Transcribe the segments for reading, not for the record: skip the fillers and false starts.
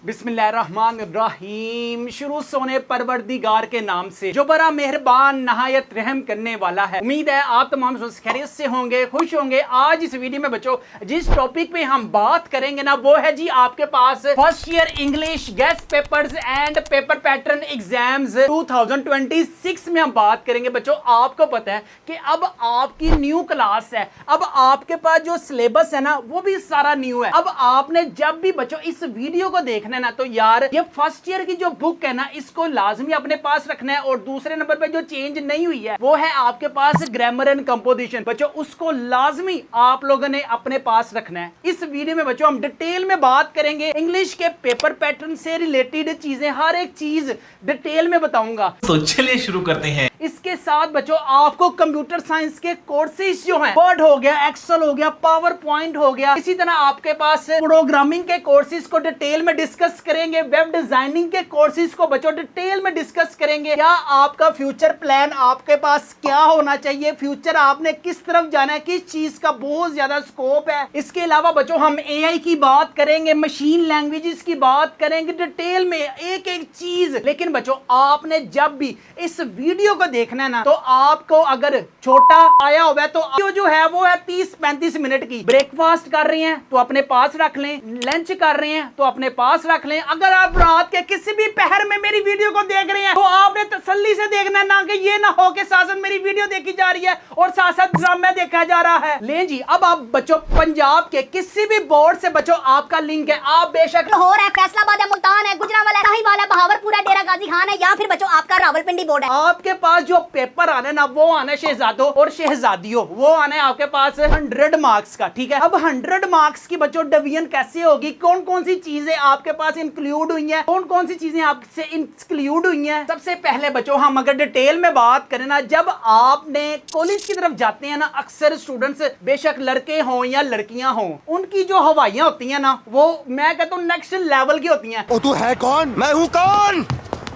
बिस्मिल्लाहिर्रहमानिर्रहीम। शुरू सोने परवरदिगार के नाम से जो बड़ा मेहरबान नहायत रहम करने वाला है। उम्मीद है आप तमाम खैरियत से होंगे, खुश होंगे। आज इस वीडियो में बच्चों जिस टॉपिक पे हम बात करेंगे ना वो है जी आपके पास first year English guess papers and paper pattern exams 2026 में हम बात करेंगे। बच्चों आपको पता है कि अब आपकी न्यू क्लास है, अब आपके पास जो सिलेबस है ना वो भी सारा न्यू है। अब आपने जब भी बच्चों इस वीडियो को देखना है ना तो यार ये फर्स्ट ईयर की जो बुक है ना इसको लाजमी अपने पास रखना है। और दूसरे नंबर पे जो चेंज नहीं हुई है वो है आपके पास ग्रामर एंड कंपोजिशन। बच्चों उसको लाजमी आप लोगों ने अपने पास रखना है। इस वीडियो में बच्चों हम डिटेल में बात करेंगे इंग्लिश के पेपर पैटर्न से रिलेटेड चीजें, हर एक चीज डिटेल में बताऊंगा। तो चलिए शुरू करते हैं। इसके साथ बच्चों आपको कंप्यूटर साइंस के कोर्सेज जो हैं, वर्ड हो गया, एक्सेल हो गया, पावर पॉइंट हो गया, इसी तरह आपके पास प्रोग्रामिंग के कोर्सेज को डिटेल में डिस्कस करेंगे, वेब डिजाइनिंग के कोर्सेज को बच्चों डिटेल में डिस्कस करेंगे। क्या आपका फ्यूचर प्लान आपके पास क्या होना चाहिए, फ्यूचर आपने किस तरफ जाना है, किस चीज का बहुत ज्यादा स्कोप है। इसके अलावा बच्चों हम एआई की बात करेंगे, मशीन लैंग्वेजेस की बात करेंगे डिटेल में एक एक चीज। लेकिन बच्चों आपने जब भी इस वीडियो को देखना है ना तो आपको अगर छोटा आया हुआ है तो जो है वो है 30-35 मिनट की। ब्रेकफास्ट कर रहे हैं तो अपने पास रख लें, लंच कर रहे हैं तो अपने पास रख लें। अगर आप रात के किसी भी पहर में मेरी वीडियो को देख रहे हैं तो आपने तसल्ली से देखना, ना कि ये ना हो कि साथ साथ मेरी वीडियो देखी जा रही है और साथ साथ ड्रामा देखा जा रहा है। ले जी अब आप बच्चों पंजाब के किसी भी बोर्ड से बच्चों आपका लिंक है, आप बेशक लाहौर है, फैसलाबाद है, मुल्तान है, गुजरांवाला है, साहिवाल है, बहावलपुर है, डेरा गाजी खान है, या फिर बच्चों आपका रावलपिंडी बोर्ड है। आपके पास जो पेपर आने ना वो आने शहजादों और शहजादियों, वो आने आपके पास 100 मार्क्स का। ठीक है, अब 100 मार्क्स की बच्चों डिवीजन कैसे होगी, कौन कौन सी चीजें आपके पास इंक्लूड हुई हैं, कौन कौन सी चीजें आपसे एक्सक्लूड हुई हैं। सबसे पहले बच्चों हम अगर डिटेल में बात करें ना, जब आपने कॉलेज की तरफ जाते हैं ना अक्सर स्टूडेंट्स बेशक लड़के हों या लड़कियां हों, उनकी जो हवाइयां होती हैं ना वो मैं कहता हूँ नेक्स्ट लेवल की होती हैं। ओ तू है कौन? मैं हूँ कौन?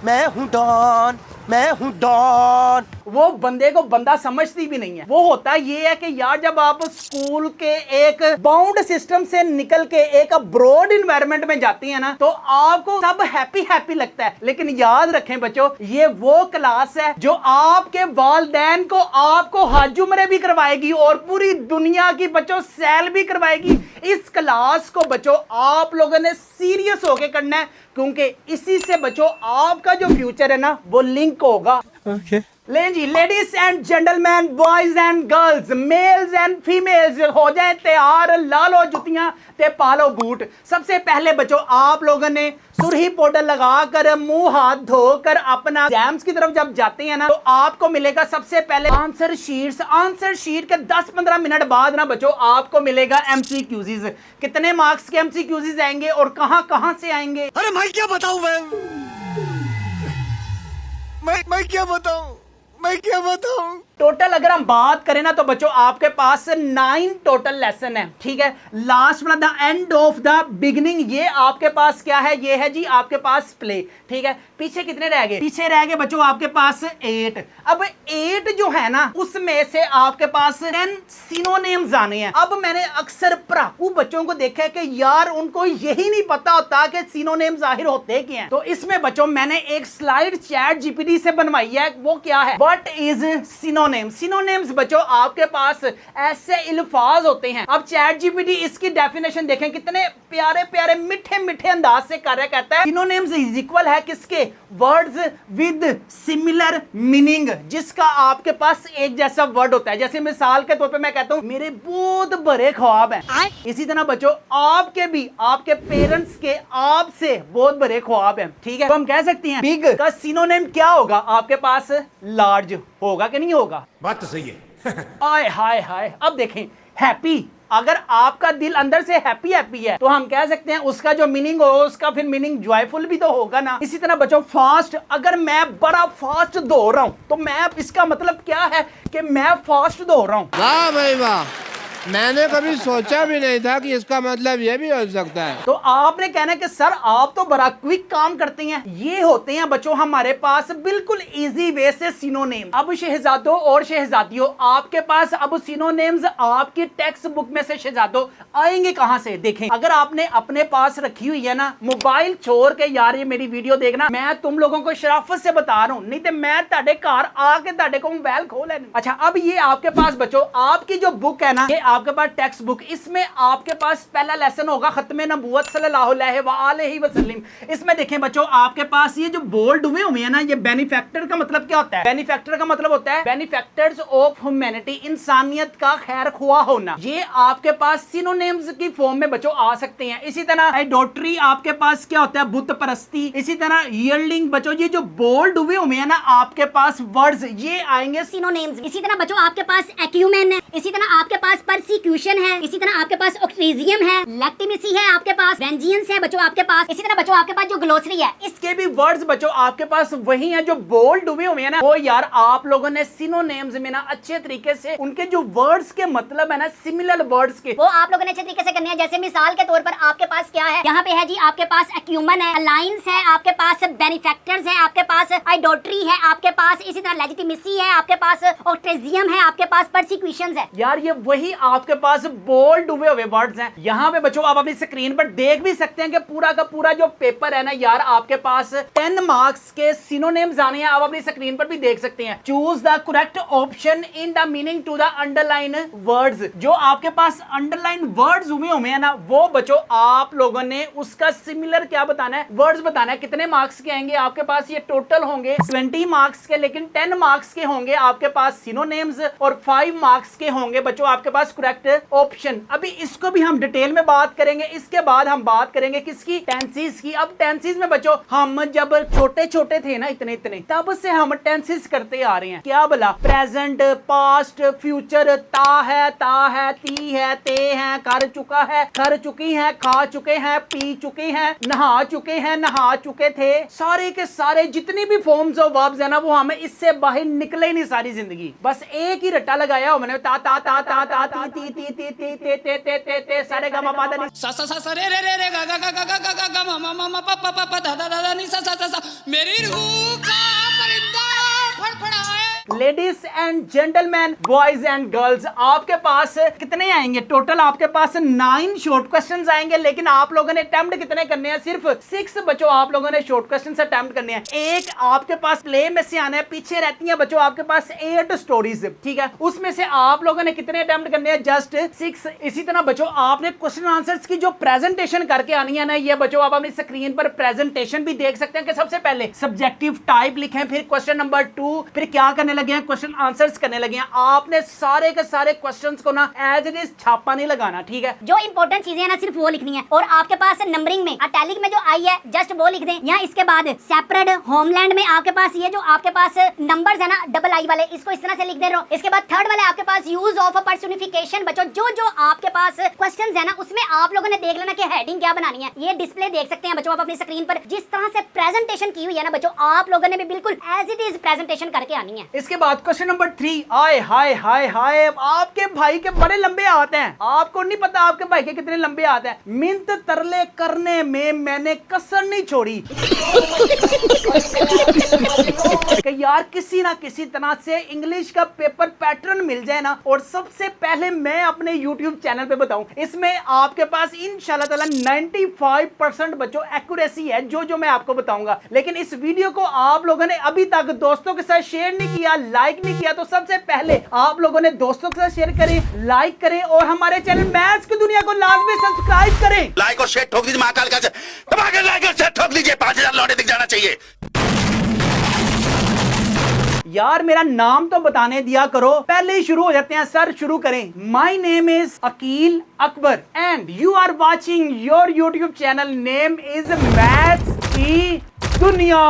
मैं हूँ डॉन, मैं हूँ डॉन। वो बंदे को बंदा समझती भी नहीं है। वो होता ये है कि यार जब आप स्कूल के एक बाउंड सिस्टम से निकल के एक ब्रॉड इन्वायरमेंट में जाती है ना तो आपको सब हैप्पी हैप्पी लगता है। लेकिन याद रखें बच्चों ये वो क्लास है जो आपके वालिदैन को आपको हज उम्रे भी करवाएगी और पूरी दुनिया की बच्चों सैल भी करवाएगी। इस क्लास को बच्चों आप लोगों ने सीरियस होके करना है क्योंकि इसी से बच्चों आपका जो फ्यूचर है ना वो लिंक होगा। ले जी ladies and gentleman, boys and girls, males and females हो जाए तैयार, ला लो जुतियां ते पालो बूट। सबसे पहले बच्चों आप लोगों ने सुरही पाउडर लगाकर मुंह हाथ धोकर अपना एग्जाम्स की तरफ जब जाते हैं ना तो आपको मिलेगा सबसे पहले आंसर शीट्स। आंसर शीट के 10-15 मिनट बाद ना बच्चों आपको मिलेगा एमसीक्यूज़। कितने मार्क्स के एमसीक्यूज़ आएंगे और कहां से आएंगे? अरे मैं क्या बताऊं, मैं क्या बताऊं, मैं क्या बताऊं। टोटल अगर हम बात करें ना तो बच्चों आपके पास 9 टोटल लेसन है। ठीक है, लास्ट वाला the end of the beginning ये आपके पास क्या है, ये है जी आपके पास प्ले। ठीक है, पीछे कितने रह गए? पीछे रह गए बच्चों आपके पास 8। अब 8 जो है ना उसमें से आपके पास 10 सिनोनिम्स आने हैं। अब मैंने अक्सर पढ़ाकू बच्चों को देखा है कि यार उनको यही नहीं पता होता कि सिनोनिम्स आखिर होते क्या हैं। तो इसमें बच्चों मैंने एक स्लाइड चैट जीपीटी से बनवाई है। वो क्या है, व्हाट इज सिनोनिम्स बच्चों आपके पास ऐसे अल्फाज होते हैं। अब चैट जीपीटी इसकी डेफिनेशन देखें कितने प्यारे प्यारे मीठे मीठे अंदाज से कार्य करता है। सिनोनिम्स इज इक्वल है किसके, वर्ड्स विद सिमिलर मीनिंग, जिसका आपके पास एक जैसा वर्ड होता है। जैसे मिसाल के तौर पे मैं कहता हूं मेरे बहुत बड़े ख्वाब हैं, इसी तरह बच्चों आपके भी आपके पेरेंट्स के आपसे बहुत बड़े ख्वाब हैं। ठीक है, तो हम कह सकते हैं बिग का सिनोनिम क्या होगा आपके पास, लार्ज होगा कि नहीं होगा? बात तो सही है। आय हाय हाय। अब देखें हैप्पी, अगर आपका दिल अंदर से हैप्पी हैप्पी है तो हम कह सकते हैं उसका जो मीनिंग हो उसका फिर मीनिंग जॉयफुल भी तो होगा ना। इसी तरह बच्चों फास्ट, अगर मैं बड़ा फास्ट दौड़ रहा हूं तो मैं इसका मतलब क्या है कि मैं फास्ट दौड़ रहा हूं। वाह भाई वाह, मैंने कभी सोचा भी नहीं था कि इसका मतलब ये भी हो सकता है। तो आपने कहना है कि सर आप तो बड़ा क्विक काम करते हैं। ये होते हैं बच्चों हमारे पास बिल्कुल इजी वे से सिनोनिम। अब शहजादों और शहजादियों, आपके पास अब सिनोनिम्स आपकी टेक्स्ट बुक में से शहजादों आएंगे कहां से? देखें, अगर आपने अपने पास रखी हुई है ना, मोबाइल छोड़ के यार ये मेरी वीडियो देखना, मैं तुम लोगों को शराफत से बता रहा हूं, नहीं तो मैं ताड़े घर आके ताड़े को मोबाइल खोल लेना। अच्छा, अब ये आपके पास बच्चों आपकी जो बुक है ना, ये आपके पास टेक्स्ट बुक, इसमें आपके पास पहला लेसन होगा खत्मे नबूवत सल्लल्लाहु अलैहि वसल्लम। इसमें देखें बच्चों, आपके पास ये जो बोल्ड हुए हैं ना, ये बेनिफैक्टर का मतलब क्या होता है? बेनिफैक्टर का मतलब होता है बेनिफैक्टर्स ऑफ ह्यूमैनिटी, इंसानियत का खैर ख्वाह होना। ये आपके पास सिनोनिम्स की फॉर्म में बच्चों आ सकते हैं। इसी तरह आइडोट्री आपके पास क्या होता है? बुत परस्ती। इसी तरह यील्डिंग बच्चों, ये जो बोल्ड हुए हैं ना आपके पास वर्ड्स, ये आएंगे सिनोनिम्स। इसी तरह बच्चों आपके पास एक्यूमेन है, इसी तरह आपके पास परसिक्यूशन है, इसी तरह आपके पास ऑक्ट्रीजियम है, लेक्टिमेसी है, आपके पास वेंजियंस है बच्चों आपके पास। इसी तरह बच्चों आपके पास जो ग्लोसरी है, इसके भी वर्ड्स बच्चों आपके पास वही हैं जो बोल्ड हुए हैं ना। वो यार आप लोगों ने सिनोनिम्स में ना अच्छे तरीके से उनके जो वर्ड्स के मतलब है ना, सिमिलर वर्ड्स के, वो आप लोगों ने अच्छे तरीके से करने हैं। जैसे मिसाल के तौर पर आपके पास क्या है, यहाँ पे है जी आपके पास एक्यूमन है, अलायंस है, आपके पास बेनिफैक्टर्स है, आपके पास आइडोट्री है, आपके पास इसी तरह लेजिटिमेसी है, आपके पास ऑक्ट्रेजियम है, आपके पास परसिक्यूशंस है। यार ये वही आपके पास बोल्ड हुए वर्ड्स हैं। यहाँ पे बच्चों आप अपनी स्क्रीन पर देख भी सकते हैं कि पूरा का पूरा जो पेपर है ना यार, आपके पास 10 मार्क्स के सिनोनिम्स आने हैं। आप अपनी स्क्रीन पर भी देख सकते हैं। Choose the correct option in the meaning to the underline words. जो आपके पास अंडरलाइन वर्ड्स हुए हैं ना, वो बच्चों आप लोगों ने उसका सिमिलर क्या बताना है, वर्ड्स बताना है। कितने मार्क्स के आएंगे आपके पास? ये टोटल होंगे 20 मार्क्स के, लेकिन 10 मार्क्स के होंगे आपके पास सिनोनिम्स और 5 मार्क्स के होंगे बच्चों आपके पास करेक्ट ऑप्शन। अभी इसको भी हम डिटेल में बात करेंगे। इसके बाद हम बात करेंगे किसकी? टेंसेस की। अब टेंसेस में बच्चों हम जब छोटे छोटे थे ना, इतने तब से हम टेंसेस करते आ रहे हैं। क्या बोला? प्रेजेंट, पास्ट, फ्यूचर, ता है, ती है, ते है, कर चुका है, कर चुकी है, खा चुके हैं, पी चुके हैं, नहा चुके हैं, नहा चुके थे। सारे के सारे जितनी भी फॉर्म्स ऑफ वर्ब्स है ना, वो हमें इससे बाहर निकले ही नहीं सारी जिंदगी। बस एक ही रट्टा लगाया हो मैंने, ता ता ता ता ता ती ती ती ती ती ते ते ते ते ते सारे गा मा पा दा नी सा सा सा रे रे रे रे गा गा गा गा गा गा गा मा मा मा मा पा पा पा पा धा धा धा नी सा सा सा सा। मेरी रूह का परिंदा फड़फड़ाए। Ladies and gentleman, boys and girls, आपके पास कितने आएंगे? टोटल आपके पास 9 शॉर्ट क्वेश्चंस आएंगे, लेकिन आप लोगों ने अटेम्प्ट कितने करने हैं? सिर्फ 6 बच्चों आप लोगों ने शॉर्ट क्वेश्चंस अटेम्प्ट करने हैं। एक आपके पास प्ले में से आना है, पीछे रहती हैं बच्चों आपके पास 8 स्टोरीज, ठीक है? उसमें से आप लोगों ने कितने अटेम्प्ट करने हैं? जस्ट 6। इसी तरह बच्चों आपने क्वेश्चन आंसर्स की जो प्रेजेंटेशन करके आनी है ना, ये बच्चों आप अपनी स्क्रीन पर प्रेजेंटेशन भी देख सकते हैं कि सबसे पहले सब्जेक्टिव टाइप लिखें, फिर क्वेश्चन नंबर 2, फिर क्या करने लगे हैं? क्वेश्चन आंसर्स करने लगे हैं। आपने सारे के सारे क्वेश्चंस को ना एज इट इज छापा नहीं लगाना, ठीक है? जो इंपॉर्टेंट चीजें हैं ना सिर्फ वो लिखनी है। और आपके पास नंबरिंग में इटैलिक में जो आई है जस्ट वो लिख दें। या इसके बाद सेपरेट होमलैंड में आपके पास ये जो आपके पास नंबर्स है ना डबल आई वाले, इसको इस तरह से लिख दे रहे हो। इसके बाद थर्ड वाले आपके पास यूज ऑफ पर्सोनिफिकेशन। बच्चों जो जो आपके पास क्वेश्चंस है ना, उसमें आप लोगों ने देख लेना कि हेडिंग क्या बनानी है। ये डिस्प्ले देख सकते हैं बच्चों आप अपनी स्क्रीन पर। जिस तरह से प्रेजेंटेशन की हुई है ना बच्चों, आप लोगों ने भी बिल्कुल एज इट इज प्रेजेंटेशन करके आनी है। इसके बाद क्वेश्चन नंबर 3, आए हाय हाय हाय, आपके भाई के बड़े लंबे हाथ हैं। आपको नहीं पता आपके भाई के कितने लंबे हाथ हैं। मिन्नत तरले करने में मैंने कसर नहीं छोड़ी कि यार किसी ना किसी तरह से इंग्लिश का पेपर पैटर्न मिल जाए ना, और सबसे पहले मैं अपने YouTube चैनल पे बताऊं, इसमें आपके पास इंशाल्लाह ताला 95% बच्चों एक्यूरेसी है जो मैं आपको बताऊंगा। लेकिन इस वीडियो को आप लोगों ने अभी तक दोस्तों के साथ शेयर नहीं किया, लाइक नहीं किया, तो सबसे पहले आप लोगों ने दोस्तों के साथ शेयर करें, लाइक करें, और हमारे चैनल मैथ्स की दुनिया को लाजमी सब्सक्राइब करें। लाइक और शेयर ठोक दीजिए, महाकाल का दबा के लाइक और शेयर ठोक दीजिए, 5000 लौटे दिख जाना चाहिए। यार मेरा नाम तो बताने दिया करो, पहले ही शुरू हो जाते हैं। सर शुरू करें। My name is Akil Akbar and you are watching your YouTube channel name is maths की दुनिया।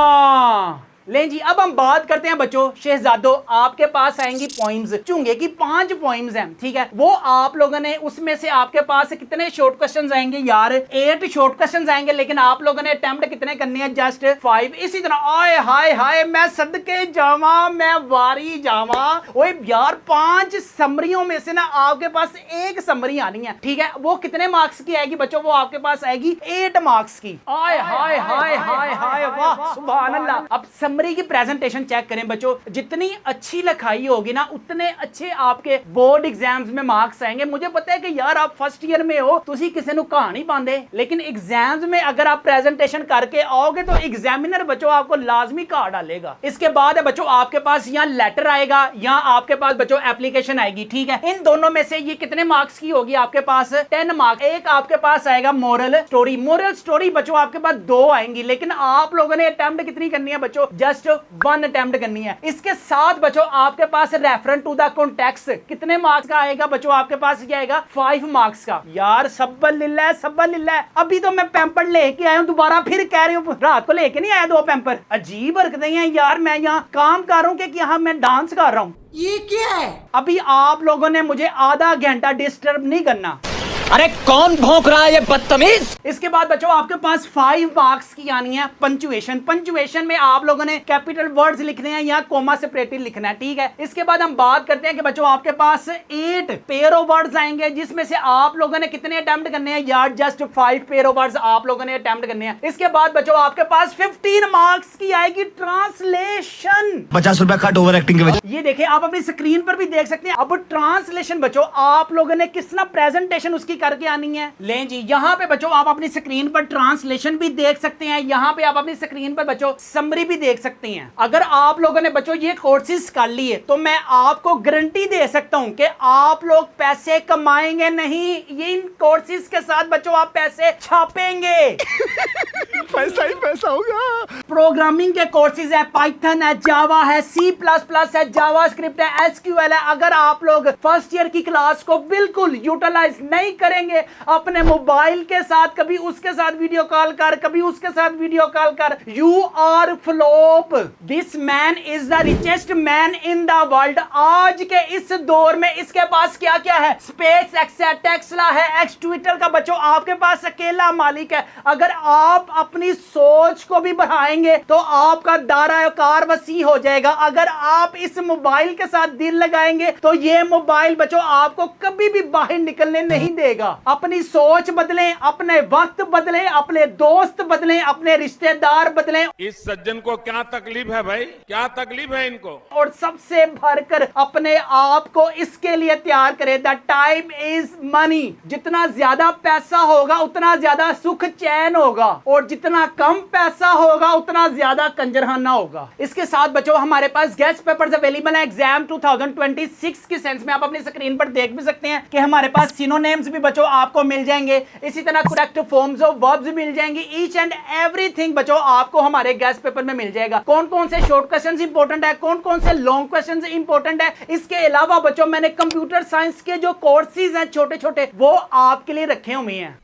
लें जी, अब हम बात करते हैं बच्चों शहजादों, आपके पास आएंगी पॉइंट्स, चुंगे की 5 पॉइंट्स हैं, ठीक है। वो आप लोगों ने उसमें से आपके पास कितने शॉर्ट क्वेश्चंस आएंगे यार, 8 शॉर्ट क्वेश्चंस आएंगे, लेकिन आप लोगों ने अटेम्प्ट कितने करने हैं, जस्ट 5। इसी तरह आए हाय हाय मैं सदके जावा, मैं वारी जावा, ओए यार 5 समरियों में से ना आपके पास एक समरी आनी है, ठीक है। वो कितने मार्क्स की आएगी बच्चों, वो आपके पास आएगी 8 मार्क्स की। आए हाय हाय हाय हाय वाह सुभान अल्लाह। अब समरी की प्रेजेंटेशन चेक करें बच्चों, जितनी अच्छी लिखाई होगी ना उतने अच्छे आपके बोर्ड एग्जाम्स में मार्क्स आएंगे। मुझे पता है कि यार आप फर्स्ट ईयर में हो, तुसी किसी नु कहानी पांदे, लेकिन एग्जाम्स में अगर आप प्रेजेंटेशन करके आओगे तो एग्जामिनर बच्चों आपको लाजमी कहा डालेगा। इसके बाद है बच्चों आपके पास यहाँ लेटर आएगा, यहाँ आपके पास बच्चों एप्लीकेशन आएगी, ठीक है। इन दोनों में से ये कितने मार्क्स की होगी आपके पास, 10 मार्क्स। एक आपके पास आएगा मोरल स्टोरी, मोरल स्टोरी बच्चों आपके पास 2 आएंगी, लेकिन आप लोगों ने अटेम्प्ट कितनी करनी है बच्चों, जस्ट 1 अटेम्प्ट करनी है। इसके साथ बच्चों आपके पास रेफरेंस टू द कॉन्टेक्स्ट कितने मार्क्स का आएगा बच्चों, आपके पास क्या आएगा 5 मार्क्स का। यार सब्बल लिल्लाह सब्बल लिल्लाह, अभी तो मैं पैम्पर लेके आया हूं, दोबारा फिर कह रही हूं रात को लेके नहीं आया 2 पैम्पर। अजीब हरकतें हैं यार, मैं यहाँ काम कर रहा हूँ कि यहाँ मैं डांस कर रहा हूँ, ये क्या है? अभी आप लोगों ने मुझे आधा घंटा डिस्टर्ब नहीं करना। अरे कौन भौंक रहा है ये बदतमीज? इसके बाद बच्चों आपके पास 5 मार्क्स की आनी है पंचुएशन। पंचुएशन में आप लोगों ने कैपिटल वर्ड्स लिखने हैं या कोमा सेपरेटेड लिखना है, ठीक है। इसके बाद हम बात करते हैं कि बच्चों आपके पास 8 पेयर ऑफ वर्ड्स आएंगे, जिसमें से आप लोगों ने कितने अटेम्प्ट करने हैं यार, जस्ट 5 पेयर ऑफ वर्ड्स आप लोगों ने अटेम्प्ट करने हैं। इसके बाद बच्चों आपके पास 15 मार्क्स की आएगी ट्रांसलेशन। 50 रुपया कट ओवर एक्टिंग के वजह। ये देखिए आप अपनी स्क्रीन पर भी देख सकते हैं। अब ट्रांसलेशन बच्चों आप लोगों ने किस ना प्रेजेंटेशन उसकी करके आनी है। लें जी, यहाँ पे बच्चों आप अपनी स्क्रीन पर ट्रांसलेशन भी देख सकते हैं, यहाँ पे आप अपनी स्क्रीन पर बच्चों समरी भी देख सकते हैं। अगर आप लोगों ने बच्चों ये कोर्सेज कर लिए तो मैं आपको गारंटी दे सकता हूं कि आप लोग पैसे कमाएंगे नहीं, ये इन कोर्सेज के साथ बच्चों आप पैसे छापेंगे। पैसा ही पैसा होगा। प्रोग्रामिंग के कोर्सेज है, पाइथन है, जावा है, C++ है, जावास्क्रिप्ट है, SQL है। अगर आप लोग फर्स्ट ईयर की क्लास को बिल्कुल यूटिलाइज नहीं करेंगे, अपने मोबाइल के साथ कभी उसके साथ वीडियो कॉल कर, कभी उसके साथ वीडियो कॉल कर, you are flop. This man is the richest man in the world. आज के इस दौर में इसके पास क्या क्या है, स्पेस एक्स है, टेस्ला है, एक्स ट्विटर का बच्चों आपके पास अकेला मालिक है। अगर आप अपनी सोच को भी बढ़ाएंगे तो आपका दायरा-ए-कार वसी हो जाएगा। अगर आप इस मोबाइल के साथ दिल लगाएंगे तो ये मोबाइल बच्चों आपको कभी भी बाहर निकलने नहीं देगा। अपनी सोच बदलें, अपने वक्त बदलें, अपने दोस्त बदलें, अपने रिश्तेदार बदलें। इस सज्जन को क्या तकलीफ है भाई, क्या तकलीफ है इनको? और सबसे भरकर अपने आप को इसके लिए तैयार करें। The time is money. जितना ज्यादा पैसा होगा उतना ज्यादा सुख चैन होगा, और जितना कम पैसा होगा उतना ज्यादा कंजरखाना होगा। इसके साथ बच्चों हमारे पास गेस्ट पेपर्स अवेलेबल है एग्जाम 2026 के सेंस में। आप अपनी स्क्रीन पर देख भी सकते हैं कि हमारे पास सिनोनिम्स भी बच्चों आपको मिल जाएंगे, इसी तरह करेक्ट फॉर्म्स ऑफ वर्ब्स मिल जाएंगे। ईच एंड एवरीथिंग बच्चों आपको हमारे गेस्ट पेपर में मिल जाएगा। कौन कौन से शॉर्ट क्वेश्चंस इंपॉर्टेंट है, कौन कौन से लॉन्ग क्वेश्चंस इंपॉर्टेंट है। इसके अलावा बच्चों मैंने कंप्यूटर साइंस के जो कोर्सेज हैं छोटे छोटे वो आपके लिए रखे हुए हैं।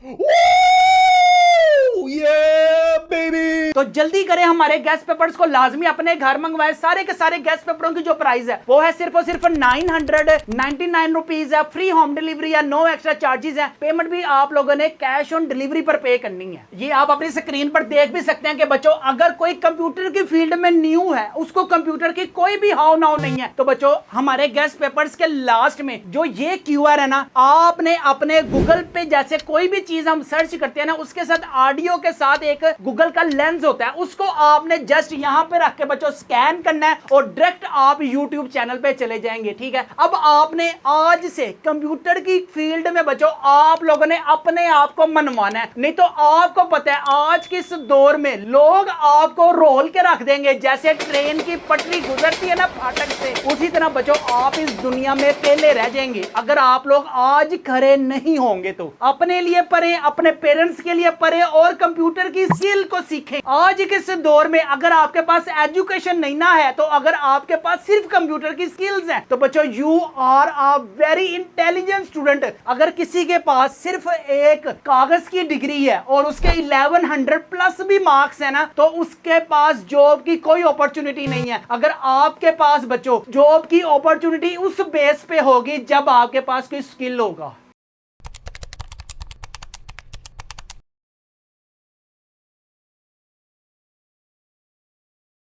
तो जल्दी करें, हमारे गेस्ट पेपर्स को लाजमी अपने घर मंगवाएं। सारे के सारे गेस्ट पेपरों की जो प्राइस है वो है सिर्फ और सिर्फ 999 रुपीज है। फ्री होम डिलीवरी है, नो एक्स्ट्रा चार्जेस है। पेमेंट भी आप लोगों ने कैश ऑन डिलीवरी पर पे करनी है। ये आप अपनी स्क्रीन पर देख भी सकते हैं कि बच्चों अगर कोई कंप्यूटर की फील्ड में न्यू है, उसको कंप्यूटर की कोई भी हाव नाव नहीं है, तो बच्चों हमारे गेस्ट पेपर्स के लास्ट में जो ये QR है ना, आपने अपने गूगल पे जैसे कोई भी चीज हम सर्च करते हैं ना, उसके साथ ऑडियो के साथ एक गूगल का लेंस होता है, उसको आपने जस्ट यहाँ पे रख के बच्चों स्कैन करना है और डायरेक्ट आप YouTube चैनल पे चले जाएंगे। ठीक है, अब आपने आज से कंप्यूटर की फील्ड में बच्चों आप लोगों ने अपने आप को मनवाना है। नहीं तो आपको पता है आज के इस दौर में लोग आपको रोल के रख देंगे, जैसे ट्रेन की पटरी गुजरती है ना फाटक से, उसी तरह बच्चों आप इस दुनिया में पहले रह जाएंगे अगर आप लोग आज खड़े नहीं होंगे। तो अपने लिए पढ़ें, अपने पेरेंट्स के लिए पढ़ें और कंप्यूटर की स्किल को सीखें। आज के इस दौर में अगर आपके पास एजुकेशन नहीं ना है, तो अगर आपके पास सिर्फ कंप्यूटर की स्किल्स हैं, तो बच्चों you are a very intelligent student. अगर किसी के पास सिर्फ एक कागज की डिग्री है और उसके 1100 प्लस भी मार्क्स है ना, तो उसके पास जॉब की कोई अपॉर्चुनिटी नहीं है। अगर आपके पास बच्चों जॉब की अपॉर्चुनिटी उस बेस पे होगी जब आपके पास कोई स्किल होगा।